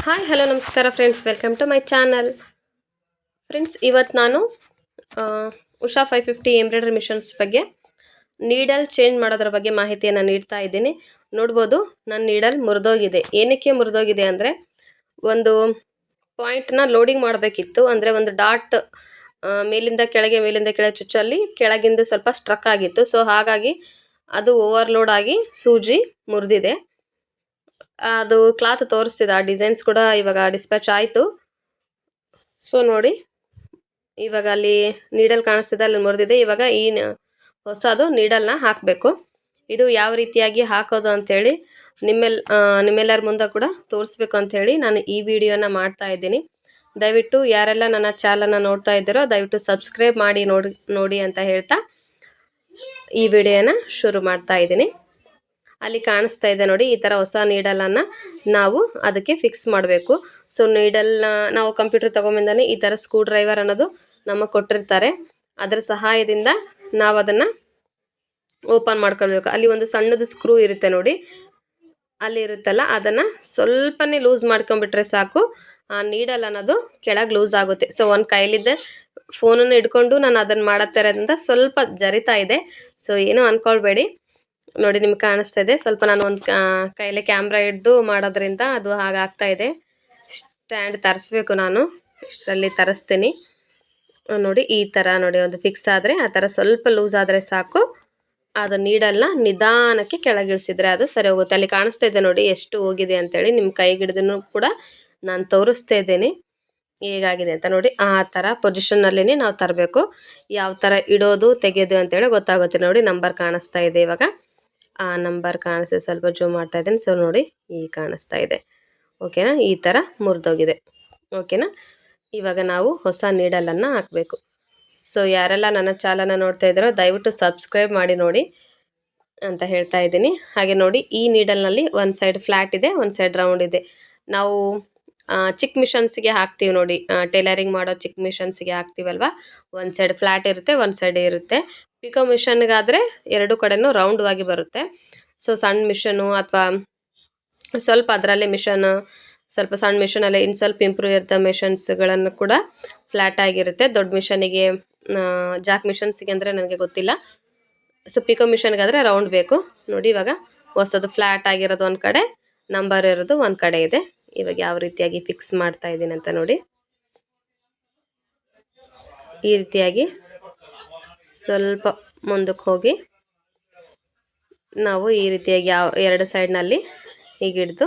Hi hello ನಮಸ್ಕಾರ friends, welcome to my channel. Friends, ಇವತ್ತು ನಾನು ಉಷಾ 550 ಎಂಬ್ರಾಯ್ಡ್ರಿ ಮಿಷನ್ಸ್ ಬಗ್ಗೆ ನೀಡಲ್ ಚೇಂಜ್ ಮಾಡೋದ್ರ ಬಗ್ಗೆ ಮಾಹಿತಿಯನ್ನು ನೀಡ್ತಾ ಇದ್ದೀನಿ. ನೋಡ್ಬೋದು, ನನ್ನ ನೀಡಲ್ ಮುರಿದೋಗಿದೆ. ಏನಕ್ಕೆ ಮುರಿದೋಗಿದೆ ಅಂದರೆ, ಒಂದು ಪಾಯಿಂಟ್ನ ಲೋಡಿಂಗ್ ಮಾಡಬೇಕಿತ್ತು. ಅಂದರೆ ಒಂದು ಡಾಟ್ ಮೇಲಿಂದ ಕೆಳಗೆ ಚುಚ್ಚಲ್ಲಿ ಕೆಳಗಿಂದ ಸ್ವಲ್ಪ ಸ್ಟ್ರಕ್ ಆಗಿತ್ತು. ಸೊ ಹಾಗಾಗಿ ಅದು ಓವರ್ಲೋಡ್ ಆಗಿ ಸೂಜಿ ಮುರಿದಿದೆ. ಅದು ಕ್ಲಾತ್ ತೋರಿಸ್ತಿದೆ, ಆ ಡಿಸೈನ್ಸ್ ಕೂಡ ಇವಾಗ ಡಿಸ್ಪ್ಯಾಚ್ ಆಯಿತು. ಸೊ ನೋಡಿ, ಇವಾಗ ಅಲ್ಲಿ ನೀಡಲ್ ಕಾಣಿಸ್ತಿದೆ, ಅಲ್ಲಿ ಮುರಿದಿದೆ. ಇವಾಗ ಈ ಹೊಸದು ನೀಡಲ್ನ ಹಾಕಬೇಕು. ಇದು ಯಾವ ರೀತಿಯಾಗಿ ಹಾಕೋದು ಅಂಥೇಳಿ ನಿಮ್ಮೆಲ್ಲರ ಮುಂದೆ ಕೂಡ ತೋರಿಸ್ಬೇಕು ಅಂಥೇಳಿ ನಾನು ಈ ವಿಡಿಯೋನ ಮಾಡ್ತಾ ಇದ್ದೀನಿ. ದಯವಿಟ್ಟು ಯಾರೆಲ್ಲ ನನ್ನ ಚಾನಲ್ನ ನೋಡ್ತಾ ಇದ್ದೀರೋ ದಯವಿಟ್ಟು ಸಬ್ಸ್ಕ್ರೈಬ್ ಮಾಡಿ ನೋಡಿ ಅಂತ ಹೇಳ್ತಾ ಈ ವಿಡಿಯೋನ ಶುರು ಮಾಡ್ತಾ ಇದ್ದೀನಿ. ಅಲ್ಲಿ ಕಾಣಿಸ್ತಾ ಇದೆ ನೋಡಿ, ಈ ಥರ ಹೊಸ ನೀಡಲನ್ನು ನಾವು ಅದಕ್ಕೆ ಫಿಕ್ಸ್ ಮಾಡಬೇಕು. ಸೊ ನೀಡಲ್ನ ನಾವು ಕಂಪ್ಯೂಟರ್ ತೊಗೊಂಬಂದಾನೆ ಈ ಥರ ಸ್ಕ್ರೂ ಡ್ರೈವರ್ ಅನ್ನೋದು ನಮಗೆ ಕೊಟ್ಟಿರ್ತಾರೆ. ಅದರ ಸಹಾಯದಿಂದ ನಾವು ಅದನ್ನು ಓಪನ್ ಮಾಡ್ಕೊಳ್ಬೇಕು. ಅಲ್ಲಿ ಒಂದು ಸಣ್ಣದು ಸ್ಕ್ರೂ ಇರುತ್ತೆ ನೋಡಿ, ಅಲ್ಲಿ ಇರುತ್ತಲ್ಲ, ಅದನ್ನು ಸ್ವಲ್ಪನೇ ಲೂಸ್ ಮಾಡ್ಕೊಂಡ್ಬಿಟ್ರೆ ಸಾಕು, ಆ ನೀಡಲ್ ಅನ್ನೋದು ಕೆಳಗೆ ಲೂಸ್ ಆಗುತ್ತೆ. ಸೊ ಒಂದು ಕೈಲಿದ್ದೆ ಫೋನನ್ನು ಹಿಡ್ಕೊಂಡು ನಾನು ಅದನ್ನು ಮಾಡತ್ತಾ ಇರೋದ್ರಿಂದ ಸ್ವಲ್ಪ ಜರಿತಾ ಇದೆ. ಸೊ ಏನೂ ಅಂದ್ಕೊಳ್ಬೇಡಿ. ನೋಡಿ, ನಿಮ್ಗೆ ಕಾಣಿಸ್ತಾ ಇದೆ. ಸ್ವಲ್ಪ ನಾನು ಒಂದು ಕೈಲೇ ಕ್ಯಾಮ್ರಾ ಹಿಡ್ದು ಮಾಡೋದ್ರಿಂದ ಅದು ಹಾಗಾಗ್ತಾ ಇದೆ. ಸ್ಟ್ಯಾಂಡ್ ತರಿಸ್ಬೇಕು, ನಾನು ಇಷ್ಟರಲ್ಲಿ ತರಿಸ್ತೀನಿ. ನೋಡಿ, ಈ ಥರ ನೋಡಿ, ಒಂದು ಫಿಕ್ಸ್ ಆದರೆ ಆ ಥರ ಸ್ವಲ್ಪ ಲೂಸ್ ಆದರೆ ಸಾಕು. ಅದು ನೀಡಲ್ನ ನಿಧಾನಕ್ಕೆ ಕೆಳಗಿಳಿಸಿದ್ರೆ ಅದು ಸರಿ ಹೋಗುತ್ತೆ. ಅಲ್ಲಿ ಕಾಣಿಸ್ತಾ ಇದೆ ನೋಡಿ ಎಷ್ಟು ಹೋಗಿದೆ ಅಂತೇಳಿ. ನಿಮ್ಮ ಕೈಗಿಡ್ದೂ ಕೂಡ ನಾನು ತೋರಿಸ್ತಾ ಇದ್ದೀನಿ ಹೇಗಾಗಿದೆ ಅಂತ. ನೋಡಿ, ಆ ಥರ ಪೊಸಿಷನ್ನಲ್ಲೇ ನಾವು ತರಬೇಕು. ಯಾವ ಥರ ಇಡೋದು ತೆಗೆಯೋದು ಅಂತೇಳಿ ಗೊತ್ತಾಗುತ್ತೆ. ನೋಡಿ, ನಂಬರ್ ಕಾಣಿಸ್ತಾ ಇದೆ. ಇವಾಗ ಆ ನಂಬರ್ ಕಾಣಿಸ್ತಾ, ಸ್ವಲ್ಪ ಜೂಮ್ ಮಾಡ್ತಾ ಇದ್ದೀನಿ. ಸೊ ನೋಡಿ, ಈಗ ಕಾಣಿಸ್ತಾ ಇದೆ. ಓಕೆನಾ, ಈ ಥರ ಮುರಿದೋಗಿದೆ. ಓಕೆನಾ, ಇವಾಗ ನಾವು ಹೊಸ ನೀಡಲನ್ನು ಹಾಕಬೇಕು. ಸೊ ಯಾರೆಲ್ಲ ನನ್ನ ಚಾನಲ್ನ ನೋಡ್ತಾ ಇದ್ದಾರೋ ದಯವಿಟ್ಟು ಸಬ್ಸ್ಕ್ರೈಬ್ ಮಾಡಿ ನೋಡಿ ಅಂತ ಹೇಳ್ತಾ ಇದ್ದೀನಿ. ಹಾಗೆ ನೋಡಿ, ಈ ನೀಡಲ್ನಲ್ಲಿ ಒಂದು ಸೈಡ್ ಫ್ಲ್ಯಾಟ್ ಇದೆ, ಒಂದು ಸೈಡ್ ರೌಂಡ್ ಇದೆ. ನಾವು ಚಿಕ್ಕ ಮಿಷನ್ಸ್ಗೆ ಹಾಕ್ತೀವಿ ನೋಡಿ, ಟೈಲರಿಂಗ್ ಮಾಡೋ ಚಿಕ್ಕ ಮಿಷನ್ಸ್ಗೆ ಹಾಕ್ತೀವಲ್ವ, ಒಂದು ಸೈಡ್ ಫ್ಲ್ಯಾಟ್ ಇರುತ್ತೆ, ಒಂದು ಸೈಡ್ ಇರುತ್ತೆ. ಪಿಕೋ ಮಿಷನ್ಗಾದರೆ ಎರಡು ಕಡೆನೂ ರೌಂಡ್ವಾಗಿ ಬರುತ್ತೆ. ಸೊ ಸಣ್ಣ ಮಿಷನು ಅಥವಾ ಸ್ವಲ್ಪ ಅದರಲ್ಲೇ ಮಿಷನ್ ಸ್ವಲ್ಪ ಸಣ್ಣ ಮಿಷನಲ್ಲೇ ಇನ್ನು ಸ್ವಲ್ಪ ಇಂಪ್ರೂವ್ ಇರುತ್ತೆ ಮಿಷನ್ಸ್ಗಳನ್ನು ಕೂಡ ಫ್ಲ್ಯಾಟ್ ಆಗಿರುತ್ತೆ. ದೊಡ್ಡ ಮಿಷನಿಗೆ ಜಾಕ್ ಮಿಷನ್ಸ್ಗೆ ಅಂದರೆ ನನಗೆ ಗೊತ್ತಿಲ್ಲ. ಸೊ ಪಿಕೋ ಮಿಷನ್ಗಾದರೆ ರೌಂಡ್ ಬೇಕು. ನೋಡಿ, ಇವಾಗ ಹೊಸದು ಫ್ಲ್ಯಾಟ್ ಆಗಿರೋದು ಒಂದು ಕಡೆ, ನಂಬರ್ ಇರೋದು ಒಂದು ಕಡೆ ಇದೆ. ಇವಾಗ ಯಾವ ರೀತಿಯಾಗಿ ಫಿಕ್ಸ್ ಮಾಡ್ತಾ ಇದ್ದೀನಿ ಅಂತ ನೋಡಿ. ಈ ರೀತಿಯಾಗಿ ಸ್ವಲ್ಪ ಮುಂದಕ್ಕೆ ಹೋಗಿ ನಾವು ಈ ರೀತಿಯಾಗಿ ಎರಡು ಸೈಡ್ನಲ್ಲಿ ಹೀಗಿಡ್ದು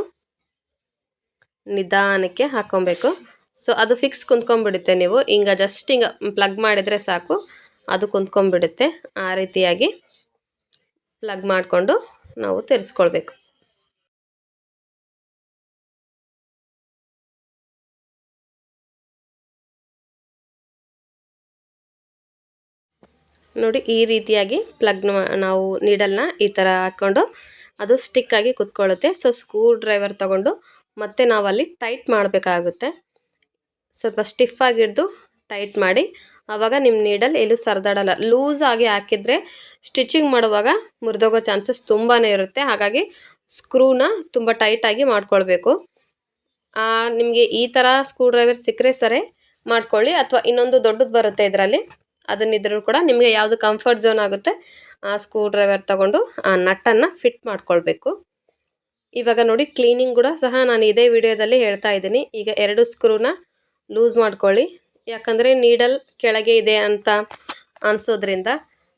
ನಿಧಾನಕ್ಕೆ ಹಾಕ್ಕೊಬೇಕು. ಸೊ ಅದು ಫಿಕ್ಸ್ ಕುಂತ್ಕೊಂಡ್ಬಿಡುತ್ತೆ. ನೀವು ಹಿಂಗೆ ಜಸ್ಟ್ ಹಿಂಗೆ ಪ್ಲಗ್ ಮಾಡಿದರೆ ಸಾಕು, ಅದು ಕುಂತ್ಕೊಂಡ್ಬಿಡುತ್ತೆ. ಆ ರೀತಿಯಾಗಿ ಪ್ಲಗ್ ಮಾಡಿಕೊಂಡು ನಾವು ತೆರೆಸ್ಕೊಳ್ಬೇಕು. ನೋಡಿ, ಈ ರೀತಿಯಾಗಿ ನಾವು ನೀಡಲ್ನ ಈ ಥರ ಹಾಕ್ಕೊಂಡು ಅದು ಸ್ಟಿಕ್ಕಾಗಿ ಕುತ್ಕೊಳ್ಳುತ್ತೆ. ಸೊ ಸ್ಕ್ರೂ ಡ್ರೈವರ್ ತೊಗೊಂಡು ಮತ್ತೆ ನಾವಲ್ಲಿ ಟೈಟ್ ಮಾಡಬೇಕಾಗುತ್ತೆ. ಸ್ವಲ್ಪ ಸ್ಟಿಫಾಗಿ ಹಿಡ್ದು ಟೈಟ್ ಮಾಡಿ, ಆವಾಗ ನಿಮ್ಮ ನೀಡಲ್ ಎಲ್ಲೂ ಸರಿದಾಡಲ್ಲ. ಲೂಸಾಗಿ ಹಾಕಿದರೆ ಸ್ಟಿಚಿಂಗ್ ಮಾಡುವಾಗ ಮುರಿದೋಗೋ ಚಾನ್ಸಸ್ ತುಂಬಾ ಇರುತ್ತೆ. ಹಾಗಾಗಿ ಸ್ಕ್ರೂನ ತುಂಬ ಟೈಟಾಗಿ ಮಾಡ್ಕೊಳ್ಬೇಕು. ನಿಮಗೆ ಈ ಥರ ಸ್ಕ್ರೂ ಡ್ರೈವರ್ ಸಿಕ್ಕರೆ ಸರಿ ಮಾಡ್ಕೊಳ್ಳಿ, ಅಥವಾ ಇನ್ನೊಂದು ದೊಡ್ಡದು ಬರುತ್ತೆ ಇದರಲ್ಲಿ, ಅದನ್ನಿದ್ರೂ ಕೂಡ ನಿಮಗೆ ಯಾವುದು ಕಂಫರ್ಟ್ ಝೋನ್ ಆಗುತ್ತೆ ಆ ಸ್ಕ್ರೂ ಡ್ರೈವರ್ ತೊಗೊಂಡು ಆ ನಟ್ಟನ್ನು ಫಿಟ್ ಮಾಡ್ಕೊಳ್ಬೇಕು. ಇವಾಗ ನೋಡಿ, ಕ್ಲೀನಿಂಗ್ ಕೂಡ ಸಹ ನಾನು ಇದೇ ವಿಡಿಯೋದಲ್ಲಿ ಹೇಳ್ತಾ ಇದ್ದೀನಿ. ಈಗ ಎರಡು ಸ್ಕ್ರೂನ ಲೂಸ್ ಮಾಡ್ಕೊಳ್ಳಿ. ಯಾಕಂದರೆ ನೀಡಲ್ ಕೆಳಗೆ ಇದೆ ಅಂತ ಅನಿಸೋದ್ರಿಂದ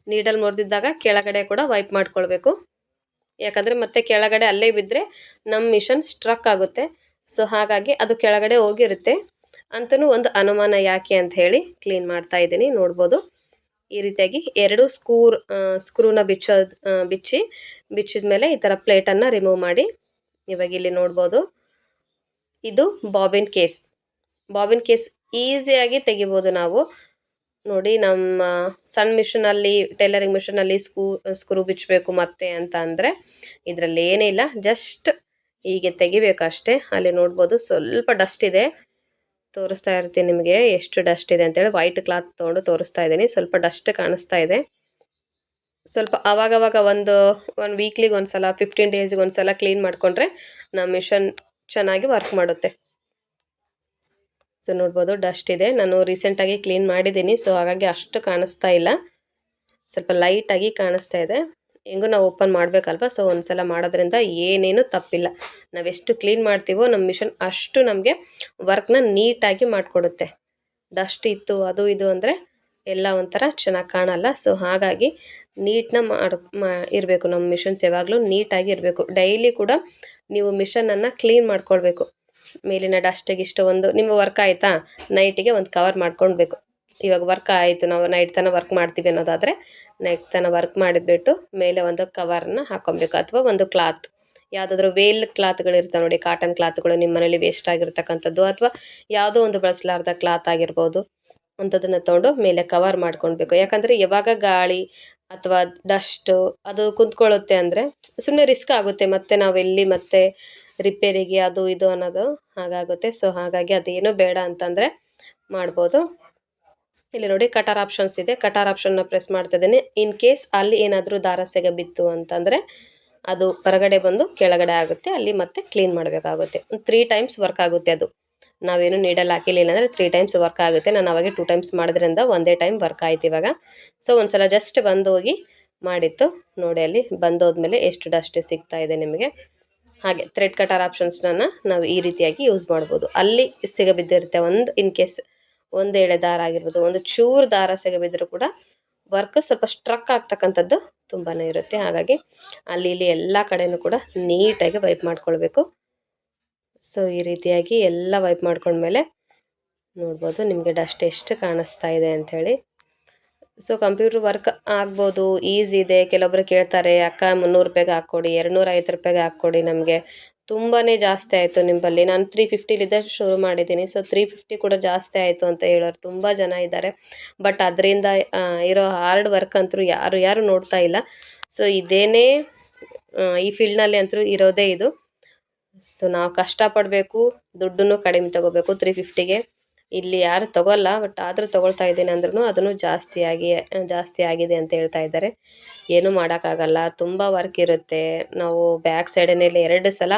ನೀಡಲ್ ಮುರಿದಿದ್ದಾಗ ಕೆಳಗಡೆ ಕೂಡ ವೈಪ್ ಮಾಡ್ಕೊಳ್ಬೇಕು. ಯಾಕಂದರೆ ಮತ್ತೆ ಕೆಳಗಡೆ ಅಲ್ಲೇ ಬಿದ್ದರೆ ನಮ್ಮ ಮಿಷನ್ ಸ್ಟ್ರಕ್ ಆಗುತ್ತೆ. ಸೊ ಹಾಗಾಗಿ ಅದು ಕೆಳಗಡೆ ಹೋಗಿರುತ್ತೆ ಅಂತಲೂ ಒಂದು ಅನುಮಾನ. ಯಾಕೆ ಅಂತ ಹೇಳಿ ಕ್ಲೀನ್ ಮಾಡ್ತಾ ಇದ್ದೀನಿ. ನೋಡ್ಬೋದು, ಈ ರೀತಿಯಾಗಿ ಎರಡು ಸ್ಕ್ರೂನ ಬಿಚ್ಚಿದ ಮೇಲೆ ಈ ಥರ ಪ್ಲೇಟನ್ನು ರಿಮೂವ್ ಮಾಡಿ. ಇವಾಗ ಇಲ್ಲಿ ನೋಡ್ಬೋದು, ಇದು ಬಾಬಿನ್ ಕೇಸ್ ಈಸಿಯಾಗಿ ತೆಗಿಬೋದು ನಾವು. ನೋಡಿ, ನಮ್ಮ ಸಣ್ಣ ಮಿಷನಲ್ಲಿ ಟೈಲರಿಂಗ್ ಮಿಷನಲ್ಲಿ ಸ್ಕ್ರೂ ಬಿಚ್ಚಬೇಕು ಮತ್ತೆ ಅಂತ ಅಂದರೆ ಇದರಲ್ಲಿ ಏನಿಲ್ಲ, ಜಸ್ಟ್ ಹೀಗೆ ತೆಗಿಬೇಕು ಅಷ್ಟೇ. ಅಲ್ಲಿ ನೋಡ್ಬೋದು ಸ್ವಲ್ಪ ಡಸ್ಟ್ ಇದೆ, ತೋರಿಸ್ತಾ ಇರ್ತೀನಿ ನಿಮಗೆ ಎಷ್ಟು ಡಸ್ಟ್ ಇದೆ ಅಂತೇಳಿ. ವೈಟ್ ಕ್ಲಾತ್ ತೊಗೊಂಡು ತೋರಿಸ್ತಾ ಇದ್ದೀನಿ. ಸ್ವಲ್ಪ ಡಸ್ಟ್ ಕಾಣಿಸ್ತಾ ಇದೆ. ಸ್ವಲ್ಪ ಆವಾಗವಾಗ ಒಂದು ವೀಕ್ಲಿಗೆ ಒಂದು ಸಲ, 15 ಡೇಸ್ಗೆ ಒಂದು ಸಲ ಕ್ಲೀನ್ ಮಾಡಿಕೊಂಡ್ರೆ ನಮ್ಮ ಮಿಷನ್ ಚೆನ್ನಾಗಿ ವರ್ಕ್ ಮಾಡುತ್ತೆ. ಸೊ ನೋಡ್ಬೋದು ಡಸ್ಟ್ ಇದೆ. ನಾನು ರೀಸೆಂಟಾಗಿ ಕ್ಲೀನ್ ಮಾಡಿದ್ದೀನಿ, ಸೊ ಹಾಗಾಗಿ ಅಷ್ಟು ಕಾಣಿಸ್ತಾ ಇಲ್ಲ, ಸ್ವಲ್ಪ ಲೈಟಾಗಿ ಕಾಣಿಸ್ತಾ ಇದೆ. ಹೆಂಗೂ ನಾವು ಓಪನ್ ಮಾಡಬೇಕಲ್ವ, ಸೊ ಒಂದು ಸಲ ಮಾಡೋದ್ರಿಂದ ಏನೇನು ತಪ್ಪಿಲ್ಲ. ನಾವೆಷ್ಟು ಕ್ಲೀನ್ ಮಾಡ್ತೀವೋ ನಮ್ಮ ಮಿಷನ್ ಅಷ್ಟು ನಮಗೆ ವರ್ಕ್ನ ನೀಟಾಗಿ ಮಾಡಿಕೊಡುತ್ತೆ. ಡಸ್ಟ್ ಇತ್ತು ಅದು ಇದು ಅಂದರೆ ಎಲ್ಲ ಒಂಥರ ಚೆನ್ನಾಗಿ ಕಾಣಲ್ಲ. ಸೊ ಹಾಗಾಗಿ ನೀಟ್ನ ಇರಬೇಕು ನಮ್ಮ ಮಿಷನ್ಸ್, ಯಾವಾಗಲೂ ನೀಟಾಗಿ ಇರಬೇಕು. ಡೈಲಿ ಕೂಡ ನೀವು ಮಿಷನನ್ನು ಕ್ಲೀನ್ ಮಾಡ್ಕೊಳ್ಬೇಕು. ಮೇಲಿನ ಡಸ್ಟಿಗೆ ಇಷ್ಟು ಒಂದು ನಿಮ್ಮ ವರ್ಕ್ ಆಯಿತಾ, ನೈಟಿಗೆ ಒಂದು ಕವರ್ ಮಾಡ್ಕೊಳ್ಬೇಕು. ಇವಾಗ ವರ್ಕ್ ಆಯಿತು, ನಾವು ನೈಟ್ ತನಕ ವರ್ಕ್ ಮಾಡ್ತೀವಿ ಅನ್ನೋದಾದರೆ ನೈಟ್ ತನಕ ವರ್ಕ್ ಮಾಡಿಬಿಟ್ಟು ಮೇಲೆ ಒಂದು ಕವರ್ನ ಹಾಕೊಬೇಕು, ಅಥವಾ ಒಂದು ಕ್ಲಾತ್, ಯಾವುದಾದ್ರೂ ವೇಲ್ ಕ್ಲಾತ್ಗಳಿರ್ತಾವೆ ನೋಡಿ, ಕಾಟನ್ ಕ್ಲಾತ್ಗಳು ನಿಮ್ಮ ಮನೇಲಿ ವೇಸ್ಟ್ ಆಗಿರ್ತಕ್ಕಂಥದ್ದು, ಅಥವಾ ಯಾವುದೋ ಒಂದು ಬಳಸಲಾರ್ದ ಕ್ಲಾತ್ ಆಗಿರ್ಬೋದು, ಅಂಥದ್ದನ್ನು ತೊಗೊಂಡು ಮೇಲೆ ಕವರ್ ಮಾಡ್ಕೊಳ್ಬೇಕು. ಯಾಕಂದರೆ ಯಾವಾಗ ಗಾಳಿ ಅಥವಾ ಡಸ್ಟು ಅದು ಕುಂತ್ಕೊಳ್ಳುತ್ತೆ ಅಂದರೆ ಸುಮ್ಮನೆ ರಿಸ್ಕ್ ಆಗುತ್ತೆ, ಮತ್ತು ನಾವೆಲ್ಲಿ ಮತ್ತೆ ರಿಪೇರಿಗೆ ಅದು ಇದು ಅನ್ನೋದು ಹಾಗಾಗುತ್ತೆ. ಸೊ ಹಾಗಾಗಿ ಅದೇನು ಬೇಡ ಅಂತಂದರೆ ಮಾಡ್ಬೋದು. ಇಲ್ಲಿ ನೋಡಿ ಕಟರ್ ಆಪ್ಷನ್ಸ್ ಇದೆ, ಕಟರ್ ಆಪ್ಷನ್ನ ಪ್ರೆಸ್ ಮಾಡ್ತಾ ಇದ್ದೀನಿ. ಇನ್ ಕೇಸ್ ಅಲ್ಲಿ ಏನಾದರೂ ದಾರ ಸೆಗೆ ಬಿತ್ತು ಅಂತಂದರೆ ಅದು ಹೊರಗಡೆ ಬಂದು ಕೆಳಗಡೆ ಆಗುತ್ತೆ, ಅಲ್ಲಿ ಮತ್ತೆ ಕ್ಲೀನ್ ಮಾಡಬೇಕಾಗುತ್ತೆ. 3 ಟೈಮ್ಸ್ ವರ್ಕ್ ಆಗುತ್ತೆ ಅದು, ನಾವೇನು ನೀಡಲ್ ಹಾಕಿಲ್ಲ ಅಂದರೆ 3 ಟೈಮ್ಸ್ ವರ್ಕ್ ಆಗುತ್ತೆ. ನಾನು ಅವಾಗೆ 2 ಟೈಮ್ಸ್ ಮಾಡೋದ್ರಿಂದ ಒಂದೇ ಟೈಮ್ ವರ್ಕ್ ಆಯ್ತು ಇವಾಗ. ಸೊ ಒಂದು ಸಲ ಜಸ್ಟ್ ಬಂದೋಗಿ ಮಾಡಿತ್ತು ನೋಡಿ, ಅಲ್ಲಿ ಬಂದೋದ್ಮೇಲೆ ಎಷ್ಟು ಡಸ್ಟ್ ಸಿಗ್ತಾ ಇದೆ ನಿಮಗೆ. ಹಾಗೆ ಥ್ರೆಡ್ ಕಟರ್ ಆಪ್ಷನ್ಸ್ನ ನಾವು ಈ ರೀತಿಯಾಗಿ ಯೂಸ್ ಮಾಡ್ಬೋದು. ಅಲ್ಲಿ ಸಿಗಬಿದ್ದಿರುತ್ತೆ ಒಂದು ಇನ್ ಕೇಸ್ ಒಂದು ಎಳೆ ದಾರ ಆಗಿರ್ಬೋದು, ಒಂದು ಚೂರು ದಾರ ಸಿಗಬಿದ್ದರೂ ಕೂಡ ವರ್ಕ್ ಸ್ವಲ್ಪ ಸ್ಟ್ರಕ್ ಆಗ್ತಕ್ಕಂಥದ್ದು ತುಂಬಾ ಇರುತ್ತೆ. ಹಾಗಾಗಿ ಅಲ್ಲಿ ಇಲ್ಲಿ ಎಲ್ಲ ಕಡೆಯೂ ಕೂಡ ನೀಟಾಗಿ ವೈಪ್ ಮಾಡ್ಕೊಳ್ಬೇಕು. ಸೊ ಈ ರೀತಿಯಾಗಿ ಎಲ್ಲ ವೈಪ್ ಮಾಡ್ಕೊಂಡ್ಮೇಲೆ ನೋಡ್ಬೋದು ನಿಮಗೆ ಡಸ್ಟ್ ಎಷ್ಟು ಕಾಣಿಸ್ತಾ ಇದೆ ಅಂಥೇಳಿ. ಸೊ ಕಂಪ್ಯೂಟರ್ ವರ್ಕ್ ಆಗ್ಬೋದು, ಈಸಿ ಇದೆ. ಕೆಲವೊಬ್ರು ಕೇಳ್ತಾರೆ, ಅಕ್ಕ 300 ರೂಪಾಯಿಗೆ ಹಾಕ್ಕೊಡಿ, 250 ರೂಪಾಯಿಗೆ ಹಾಕ್ಕೊಡಿ, ನಮಗೆ ತುಂಬಾ ಜಾಸ್ತಿ ಆಯಿತು ನಿಂಬಲ್ಲಿ. ನಾನು 350ಲಿದ್ದ ಶುರು ಮಾಡಿದ್ದೀನಿ, ಸೊ 350 ಕೂಡ ಜಾಸ್ತಿ ಆಯಿತು ಅಂತ ಹೇಳೋರು ತುಂಬ ಜನ ಇದ್ದಾರೆ. ಬಟ್ ಅದರಿಂದ ಇರೋ ಹಾರ್ಡ್ ವರ್ಕ್ ಅಂತೂ ಯಾರು ನೋಡ್ತಾ ಇಲ್ಲ. ಸೊ ಇದೇನೇ ಈ ಫೀಲ್ಡ್ನಲ್ಲಿ ಅಂತೂ ಇರೋದೇ ಇದು. ಸೊ ನಾವು ಕಷ್ಟಪಡಬೇಕು, ದುಡ್ಡನ್ನು ಕಡಿಮೆ ತೊಗೋಬೇಕು. 350ಗೆ ಇಲ್ಲಿ ಯಾರು ತೊಗೊಲ್ಲ, ಬಟ್ ಆದರೂ ತೊಗೊಳ್ತಾ ಇದ್ದೀನಿ ಅಂದ್ರೂ ಅದನ್ನು ಜಾಸ್ತಿ ಆಗಿದೆ ಅಂತ ಹೇಳ್ತಾ ಇದ್ದಾರೆ. ಏನೂ ಮಾಡೋಕ್ಕಾಗಲ್ಲ, ತುಂಬ ವರ್ಕ್ ಇರುತ್ತೆ. ನಾವು ಬ್ಯಾಕ್ ಸೈಡನ್ನೆಲ್ಲ 2 ಸಲ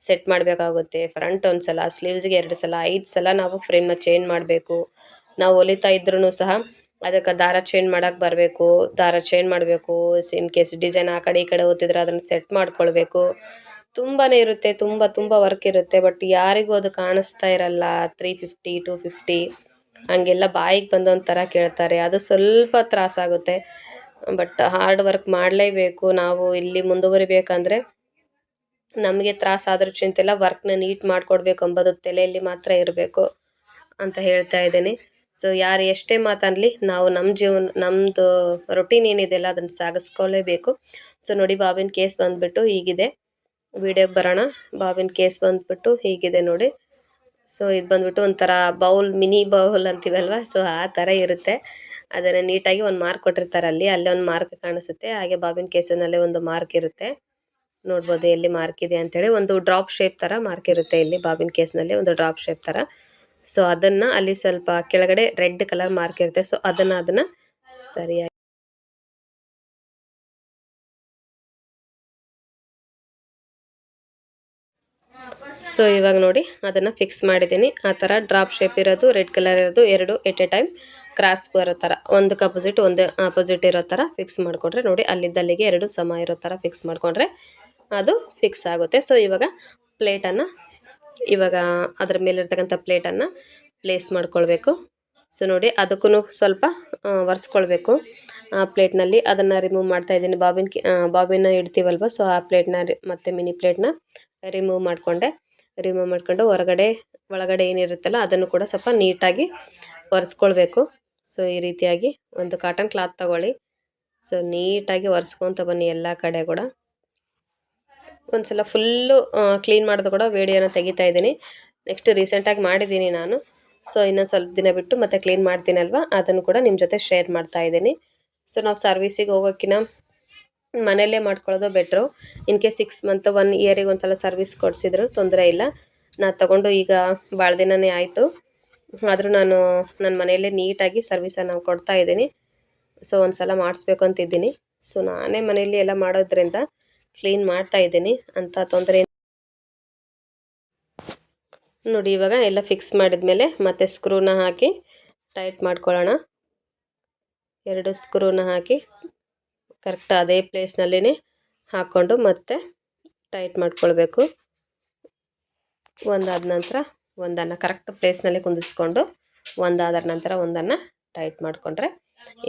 ಸೆಟ್ ಮಾಡಬೇಕಾಗುತ್ತೆ, ಫ್ರಂಟ್ ಒಂದು ಸಲ, ಸ್ಲೀವ್ಸ್ಗೆ 2 ಸಲ, 5 ಸಲ ನಾವು ಫ್ರೇಮ್ನ ಚೇಂಜ್ ಮಾಡಬೇಕು. ನಾವು ಹೊಲಿತಾ ಇದ್ರೂ ಸಹ ಅದಕ್ಕೆ ದಾರ ಚೇಂಜ್ ಮಾಡೋಕ್ಕೆ ಬರಬೇಕು, ದಾರ ಚೇಂಜ್ ಮಾಡಬೇಕು. ಇನ್ ಕೇಸ್ ಡಿಸೈನ್ ಆ ಕಡೆ ಈ ಕಡೆ ಓದ್ತಿದ್ರೆ ಅದನ್ನು ಸೆಟ್ ಮಾಡ್ಕೊಳ್ಬೇಕು. ತುಂಬಾ ಇರುತ್ತೆ, ತುಂಬ ವರ್ಕ್ ಇರುತ್ತೆ. ಬಟ್ ಯಾರಿಗೂ ಅದು ಕಾಣಿಸ್ತಾ ಇರಲ್ಲ. 350 250 ಹಂಗೆಲ್ಲ ಬಾಯಿಗೆ ಬಂದೊಂಥರ ಕೇಳ್ತಾರೆ, ಅದು ಸ್ವಲ್ಪ ತ್ರಾಸಾಗುತ್ತೆ. ಬಟ್ ಹಾರ್ಡ್ ವರ್ಕ್ ಮಾಡಲೇಬೇಕು. ನಾವು ಇಲ್ಲಿ ಮುಂದುವರಿಬೇಕಂದ್ರೆ ನಮಗೆ ತ್ರಾಸಾದರೂ ಚಿಂತಿಲ್ಲ, ವರ್ಕ್ನ ನೀಟ್ ಮಾಡಿಕೊಡ್ಬೇಕು ಅಂಬೋದು ತಲೆಯಲ್ಲಿ ಮಾತ್ರ ಇರಬೇಕು ಅಂತ ಹೇಳ್ತಾ ಇದ್ದೀನಿ. ಸೊ ಯಾರು ಎಷ್ಟೇ ಮಾತನ್ನಲಿ, ನಾವು ನಮ್ಮದು ರೊಟೀನ್ ಏನಿದೆಯಲ್ಲ ಅದನ್ನು ಸಾಗಿಸ್ಕೊಳ್ಳೇಬೇಕು. ಸೊ ನೋಡಿ ಬಾಬಿನ್ ಕೇಸ್ ಬಂದುಬಿಟ್ಟು ಹೀಗಿದೆ. ವಿಡಿಯೋಗೆ ಬರೋಣ. ಬಾಬಿನ್ ಕೇಸ್ ಬಂದುಬಿಟ್ಟು ಹೀಗಿದೆ ನೋಡಿ. ಸೊ ಇದು ಬಂದುಬಿಟ್ಟು ಒಂಥರ ಬೌಲ್, ಮಿನಿ ಬೌಲ್ ಅಂತೀವಲ್ವ, ಸೊ ಆ ಥರ ಇರುತ್ತೆ. ಅದನ್ನು ನೀಟಾಗಿ ಒಂದು ಮಾರ್ಕ್ ಕೊಟ್ಟಿರ್ತಾರೆ, ಅಲ್ಲಿ ಒಂದು ಮಾರ್ಕ್ ಕಾಣಿಸುತ್ತೆ. ಹಾಗೆ ಬಾಬಿನ್ ಕೇಸಿನಲ್ಲೇ ಒಂದು ಮಾರ್ಕ್ ಇರುತ್ತೆ, ನೋಡ್ಬೋದು ಎಲ್ಲಿ ಮಾರ್ಕ್ ಇದೆ ಅಂಥೇಳಿ. ಒಂದು ಡ್ರಾಪ್ ಶೇಪ್ ಥರ ಮಾರ್ಕ್ ಇರುತ್ತೆ ಇಲ್ಲಿ ಬಾಬಿನ್ ಕೇಸ್ನಲ್ಲಿ, ಒಂದು ಡ್ರಾಪ್ ಶೇಪ್ ಥರ. ಸೊ ಅದನ್ನು ಅಲ್ಲಿ ಸ್ವಲ್ಪ ಕೆಳಗಡೆ ರೆಡ್ ಕಲರ್ ಮಾರ್ಕ್ ಇರುತ್ತೆ. ಸೊ ಅದನ್ನು ಸರಿಯಾಗಿ ಸೊ ಇವಾಗ ನೋಡಿ ಅದನ್ನು ಫಿಕ್ಸ್ ಮಾಡಿದ್ದೀನಿ. ಆ ಥರ ಡ್ರಾಪ್ ಶೇಪ್ ಇರೋದು, ರೆಡ್ ಕಲರ್ ಇರೋದು 2 ಎಟ್ ಎ ಟೈಮ್ ಕ್ರಾಸ್ ಬರೋ ಥರ, ಒಂದಕ್ಕೆ ಆಪೋಸಿಟ್ ಇರೋ ಥರ ಫಿಕ್ಸ್ ಮಾಡಿಕೊಂಡ್ರೆ ನೋಡಿ, ಅಲ್ಲಿದ್ದಲ್ಲಿಗೆ 2 ಸಮ ಇರೋ ಥರ ಫಿಕ್ಸ್ ಮಾಡಿಕೊಂಡ್ರೆ ಅದು ಫಿಕ್ಸ್ ಆಗುತ್ತೆ. ಸೊ ಇವಾಗ ಅದರ ಮೇಲಿರ್ತಕ್ಕಂಥ ಪ್ಲೇಟನ್ನು ಪ್ಲೇಸ್ ಮಾಡ್ಕೊಳ್ಬೇಕು. ಸೊ ನೋಡಿ ಅದಕ್ಕೂ ಸ್ವಲ್ಪ ಒರೆಸ್ಕೊಳ್ಬೇಕು. ಆ ಪ್ಲೇಟ್ನಲ್ಲಿ ಅದನ್ನು ರಿಮೂವ್ ಮಾಡ್ತಾಯಿದ್ದೀನಿ. ಬಾಬಿನ ಇಡ್ತೀವಲ್ವ, ಸೊ ಆ ಪ್ಲೇಟ್ನ ಮತ್ತು ಮಿನಿ ಪ್ಲೇಟ್ನ ರಿಮೂವ್ ಮಾಡಿಕೊಂಡು ಒಳಗಡೆ ಏನಿರುತ್ತಲ್ಲ ಅದನ್ನು ಕೂಡ ಸ್ವಲ್ಪ ನೀಟಾಗಿ ಒರೆಸ್ಕೊಳ್ಬೇಕು. ಸೊ ಈ ರೀತಿಯಾಗಿ ಒಂದು ಕಾಟನ್ ಕ್ಲಾತ್ ತಗೊಳ್ಳಿ. ಸೊ ನೀಟಾಗಿ ಒರೆಸ್ಕೊತ ಬನ್ನಿ ಎಲ್ಲ ಕಡೆ ಕೂಡ. ಒಂದು ಸಲ ಫುಲ್ಲು ಕ್ಲೀನ್ ಮಾಡೋದು ಕೂಡ ವಿಡಿಯೋನ ತೆಗಿತಾ ಇದ್ದೀನಿ. ನೆಕ್ಸ್ಟ್ ರೀಸೆಂಟಾಗಿ ಮಾಡಿದ್ದೀನಿ ನಾನು. ಸೊ ಇನ್ನೊಂದು ಸ್ವಲ್ಪ ದಿನ ಬಿಟ್ಟು ಮತ್ತೆ ಕ್ಲೀನ್ ಮಾಡ್ತೀನಲ್ವ, ಅದನ್ನು ಕೂಡ ನಿಮ್ಮ ಜೊತೆ ಶೇರ್ ಮಾಡ್ತಾ ಇದ್ದೀನಿ. ಸೊ ನಾವು ಸರ್ವಿಸಿಗೆ ಹೋಗೋಕ್ಕಿಂತ ಮನೆಯಲ್ಲೇ ಮಾಡ್ಕೊಳ್ಳೋದು ಬೆಟ್ರು. ಇನ್ ಕೇಸ್ 6 ಮಂತ್ 1 ಇಯರಿಗೆ ಒಂದು ಸಲ ಸರ್ವಿಸ್ ಕೊಡಿಸಿದ್ರು ತೊಂದರೆ ಇಲ್ಲ. ನಾನು ತೊಗೊಂಡು ಈಗ ಭಾಳ ದಿನವೇ ಆಯಿತು, ಆದರೂ ನಾನು ನನ್ನ ಮನೆಯಲ್ಲೇ ನೀಟಾಗಿ ಸರ್ವಿಸನ್ನು ಕೊಡ್ತಾ ಇದ್ದೀನಿ. ಸೊ ಒಂದು ಸಲ ಮಾಡಿಸ್ಬೇಕು ಅಂತಿದ್ದೀನಿ. ಸೊ ನಾನೇ ಮನೆಯಲ್ಲಿ ಎಲ್ಲ ಮಾಡೋದ್ರಿಂದ ಕ್ಲೀನ್ ಮಾಡ್ತಾ ಇದ್ದೀನಿ, ಅಂತ ತೊಂದರೆ ನೋಡಿ ಇವಾಗ ಎಲ್ಲ ಫಿಕ್ಸ್ ಮಾಡಿದ್ಮೇಲೆ ಮತ್ತೆ ಸ್ಕ್ರೂನ ಹಾಕಿ ಟೈಟ್ ಮಾಡ್ಕೊಳ್ಳೋಣ. 2 ಸ್ಕ್ರೂನ ಹಾಕಿ ಕರೆಕ್ಟ್ ಅದೇ ಪ್ಲೇಸ್ನಲ್ಲೇ ಹಾಕ್ಕೊಂಡು ಮತ್ತೆ ಟೈಟ್ ಮಾಡ್ಕೊಳ್ಬೇಕು. ಒಂದಾದ ನಂತರ ಒಂದನ್ನು ಕರೆಕ್ಟ್ ಪ್ಲೇಸ್ನಲ್ಲಿ ಕುಂದಿಸ್ಕೊಂಡು ಒಂದಾದ ನಂತರ ಒಂದನ್ನು ಟೈಟ್ ಮಾಡಿಕೊಂಡ್ರೆ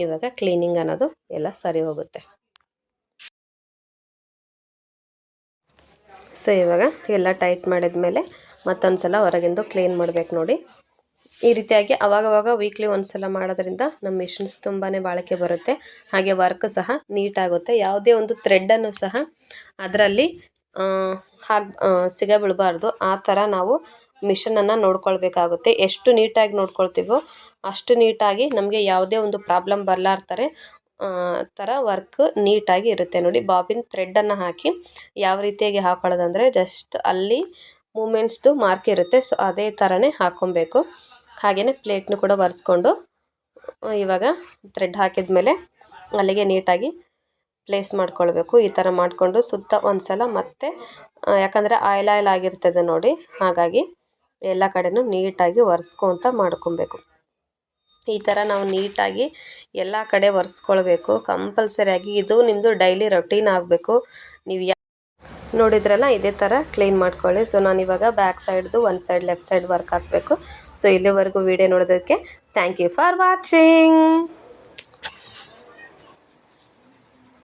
ಇವಾಗ ಕ್ಲೀನಿಂಗ್ ಅನ್ನೋದು ಎಲ್ಲ ಸರಿ ಹೋಗುತ್ತೆ. ಸೊ ಇವಾಗ ಎಲ್ಲ ಟೈಟ್ ಮಾಡಿದ್ಮೇಲೆ ಮತ್ತೊಂದು ಸಲ ಹೊರಗಿಂದು ಕ್ಲೀನ್ ಮಾಡಬೇಕು ನೋಡಿ. ಈ ರೀತಿಯಾಗಿ ಅವಾಗವಾಗ ವೀಕ್ಲಿ ಒಂದ್ಸಲ ಮಾಡೋದ್ರಿಂದ ನಮ್ಮ ಮಿಷನ್ಸ್ ತುಂಬಾ ಬಾಳಿಕೆ ಬರುತ್ತೆ. ಹಾಗೆ ವರ್ಕ್ ಸಹ ನೀಟಾಗುತ್ತೆ. ಯಾವುದೇ ಒಂದು ಥ್ರೆಡ್ಡನ್ನು ಸಹ ಅದರಲ್ಲಿ ಸಿಗಬಿಡಬಾರ್ದು. ಆ ಥರ ನಾವು ಮಿಷನನ್ನು ನೋಡ್ಕೊಳ್ಬೇಕಾಗುತ್ತೆ. ಎಷ್ಟು ನೀಟಾಗಿ ನೋಡ್ಕೊಳ್ತೀವೋ ಅಷ್ಟು ನೀಟಾಗಿ ನಮಗೆ ಯಾವುದೇ ಒಂದು ಪ್ರಾಬ್ಲಮ್ ಬರಲಾರ್ತಾರೆ ಥರ ವರ್ಕ್ ನೀಟಾಗಿ ಇರುತ್ತೆ ನೋಡಿ. ಬಾಬಿನ್ ಥ್ರೆಡ್ಡನ್ನು ಹಾಕಿ ಯಾವ ರೀತಿಯಾಗಿ ಹಾಕೊಳ್ಳೋದಂದರೆ ಜಸ್ಟ್ ಅಲ್ಲಿ ಮೂಮೆಂಟ್ಸ್ದು ಮಾರ್ಕ್ ಇರುತ್ತೆ. ಸೊ ಅದೇ ಥರನೇ ಹಾಕ್ಕೊಬೇಕು. ಹಾಗೆಯೇ ಪ್ಲೇಟ್ನು ಕೂಡ ಒರೆಸ್ಕೊಂಡು ಇವಾಗ ಥ್ರೆಡ್ ಹಾಕಿದ್ಮೇಲೆ ಅಲ್ಲಿಗೆ ನೀಟಾಗಿ ಪ್ಲೇಸ್ ಮಾಡ್ಕೊಳ್ಬೇಕು. ಈ ಥರ ಮಾಡಿಕೊಂಡು ಸುತ್ತ ಒಂದು ಸಲ ಮತ್ತೆ ಯಾಕಂದರೆ ಆಯಿಲ್ ಆಗಿರ್ತದೆ ನೋಡಿ, ಹಾಗಾಗಿ ಎಲ್ಲ ಕಡೆನೂ ನೀಟಾಗಿ ಒರೆಸ್ಕೊತ ಮಾಡ್ಕೊಬೇಕು. ಈ ಥರ ನಾವು ನೀಟಾಗಿ ಎಲ್ಲ ಕಡೆ ಒರೆಸ್ಕೊಳ್ಬೇಕು ಕಂಪಲ್ಸರಿಯಾಗಿ. ಇದು ನಿಮ್ಮದು ಡೈಲಿ ರೊಟೀನ್ ಆಗಬೇಕು. ನೀವು ನೋಡಿದ್ರಲ್ಲ ಇದೇ ಥರ ಕ್ಲೀನ್ ಮಾಡ್ಕೊಳ್ಳಿ. ಸೊ ನಾನಿವಾಗ ಬ್ಯಾಕ್ ಸೈಡ್ದು ಒಂದು ಸೈಡ್ ಲೆಫ್ಟ್ ಸೈಡ್ ವರ್ಕ್ ಹಾಕಬೇಕು. ಸೊ ಇಲ್ಲಿವರೆಗೂ ವಿಡಿಯೋ ನೋಡೋದಕ್ಕೆ ಥ್ಯಾಂಕ್ ಯು ಫಾರ್ ವಾಚಿಂಗ್.